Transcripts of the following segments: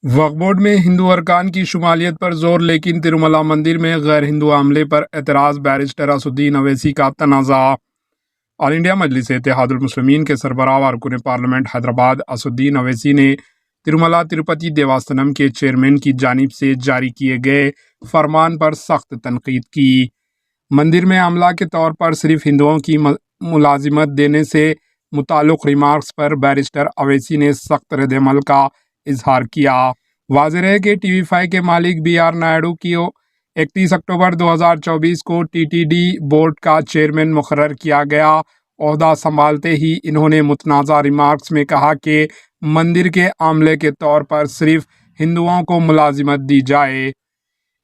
वक्फ board में हिंदू अरकान की शुमालियत पर जोर, लेकिन तिरुमला मंदिर में गैर हिंदू अमले पर एतराज़। बैरिस्टर असदुद्दीन अवैसी का तनाज़ा। ऑल इंडिया मजलिस इत्तेहादुल मुस्लिमीन के सरबराह व रुकन पार्लियामेंट हैदराबाद असदुद्दीन अवैसी ने तिरुमला तिरुपति देवस्थानम के चेयरमैन की जानिब से जारी किए गए फरमान पर सख्त तनकीद की। मंदिर में अमला के तौर पर सिर्फ हिंदुओं की मुलाजिमत देने से मुताल्लिक़ रिमार्क्स पर बैरिस्टर अवैसी ने सख्त रद्द-ए-अमल का इजहार किया। वाज़ेह है कि TV5 के मालिक BR नायडू की 31 अक्टूबर 2024 को TTD बोर्ड का चेयरमैन मुकर्रर किया गया। ओहदा संभालते ही इन्होंने मुतनाज़ा रिमार्क्स में कहा कि मंदिर के आमले के तौर पर सिर्फ हिंदुओं को मुलाजिमत दी जाए।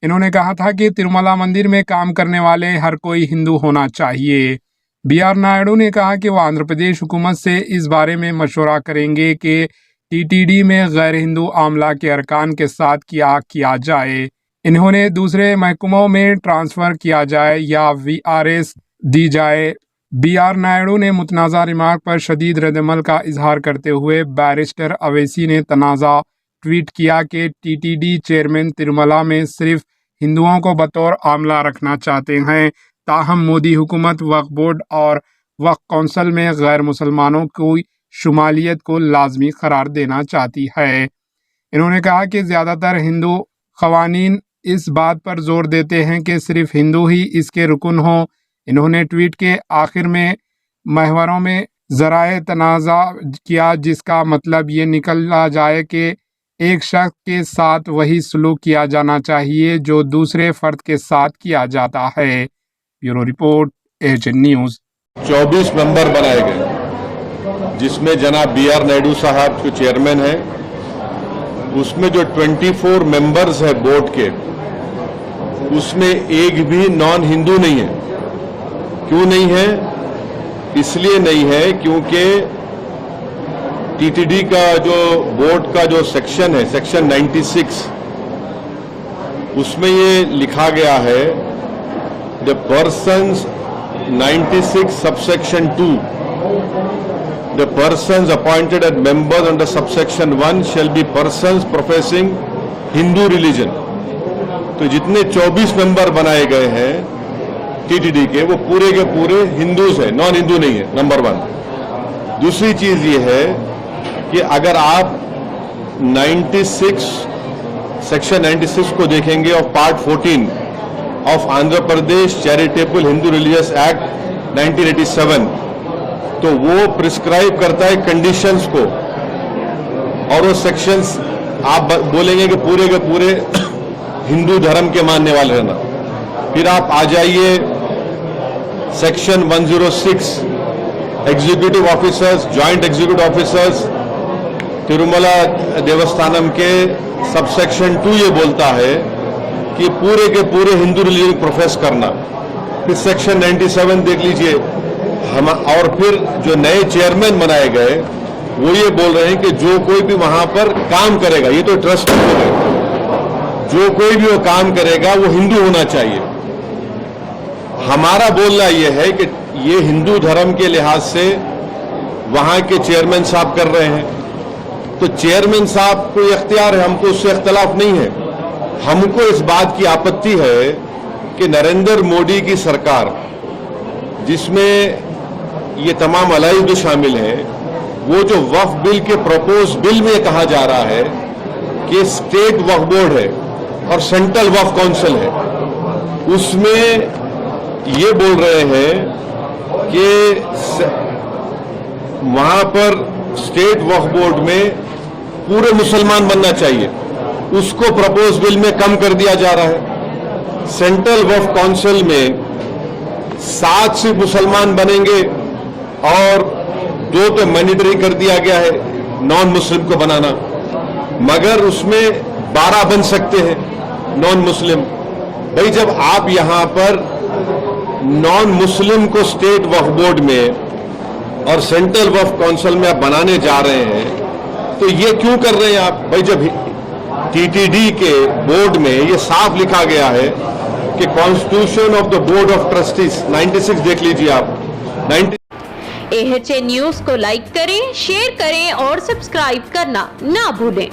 इन्होंने कहा था कि तिरुमला मंदिर में काम करने वाले हर कोई हिंदू होना चाहिए। BR नायडू ने कहा कि वह आंध्र प्रदेश हुकूमत से इस बारे में मशवरा करेंगे कि TTD में गैर हिंदू आमला के अरकान के साथ क्या किया जाए, इन्होंने दूसरे महकमों में ट्रांसफ़र किया जाए या VRS दी जाए। BR नायडू ने मुतनाज़ा रिमार्क पर शदीद रद्द-ए-अमल का इजहार करते हुए बैरिस्टर अवैसी ने तनाज़ा ट्वीट किया कि TTD चेयरमैन तिरुमला में सिर्फ हिंदुओं को बतौर आमला रखना चाहते हैं, ताहम मोदी हुकूमत वक्फ बोर्ड और वक्फ कौंसिल में गैर मुसलमानों की शुमालियत को लाजमी करार देना चाहती है। इन्होंने कहा कि ज़्यादातर हिंदू क़वानीन इस बात पर जोर देते हैं कि सिर्फ हिंदू ही इसके रुकन हों। इन्होंने ट्वीट के आखिर में महवरों में ज़राए तनाज़ा किया, जिसका मतलब ये निकला जाए कि एक शख्स के साथ वही सलूक किया जाना चाहिए जो दूसरे फ़र्द के साथ किया जाता है। Bureau report, AHN news. 24 member बनाए गए, जिसमें जनाब BR नायडू साहब जो चेयरमैन हैं, उसमें जो 24 मेंबर्स है बोर्ड के, उसमें एक भी नॉन हिंदू नहीं है। क्यों नहीं है? इसलिए नहीं है क्योंकि TTD का जो बोर्ड का जो सेक्शन है, सेक्शन 96, उसमें ये लिखा गया है, the persons 96 subsection 2, the persons appointed as members under subsection 1 shall be persons professing Hindu religion। तो जितने 24 मेंबर बनाए गए हैं TTD के, वो पूरे के पूरे हिंदूज हैं, नॉन हिंदू नहीं है, नंबर 1। दूसरी चीज ये है कि अगर आप 96 सेक्शन 96 को देखेंगे और part 14 of Andhra Pradesh charitable Hindu religious act 1987, तो वो प्रिस्क्राइब करता है कंडीशंस को, और वो सेक्शंस आप बोलेंगे कि पूरे के पूरे हिंदू धर्म के मानने वाले रहना। फिर आप आ जाइए section 106, executive officers, joint executive officers, Tirumala Devasthanam के सबसेक्शन 2 ये बोलता है कि पूरे के पूरे हिंदू रिलीजन प्रोफेस करना। फिर सेक्शन 97 देख लीजिए हम, और फिर जो नए चेयरमैन बनाए गए वो ये बोल रहे हैं कि जो कोई भी वहां पर काम करेगा, ये तो ट्रस्ट हो गए, जो कोई भी वो काम करेगा वो हिंदू होना चाहिए। हमारा बोलना ये है कि ये हिंदू धर्म के लिहाज से वहां के चेयरमैन साहब कर रहे हैं, तो चेयरमैन साहब को इख्तियार है, हमको उससे इख्तलाफ नहीं है। हमको इस बात की आपत्ति है कि नरेंद्र मोदी की सरकार, जिसमें ये तमाम अलाइज भी शामिल है, वो जो वक्फ बिल के प्रपोज बिल में कहा जा रहा है कि स्टेट वक्फ बोर्ड है और सेंट्रल वक्फ काउंसिल है, उसमें ये बोल रहे हैं कि वहां पर स्टेट वक्फ बोर्ड में पूरे मुसलमान बनना चाहिए, उसको प्रपोज बिल में कम कर दिया जा रहा है। सेंट्रल वक्फ काउंसिल में 7 से मुसलमान बनेंगे और 2 तो मैंडेटरी कर दिया गया है नॉन मुस्लिम को बनाना, मगर उसमें 12 बन सकते हैं नॉन मुस्लिम। भाई जब आप यहां पर नॉन मुस्लिम को स्टेट वक्फ बोर्ड में और सेंट्रल वक्फ काउंसिल में आप बनाने जा रहे हैं, तो ये क्यों कर रहे हैं आप? भाई जब TTD के बोर्ड में ये साफ लिखा गया है कि constitution of the board of trustees 96 देख लीजिए आप। AHN न्यूज़ को लाइक करें, शेयर करें और सब्सक्राइब करना ना भूलें।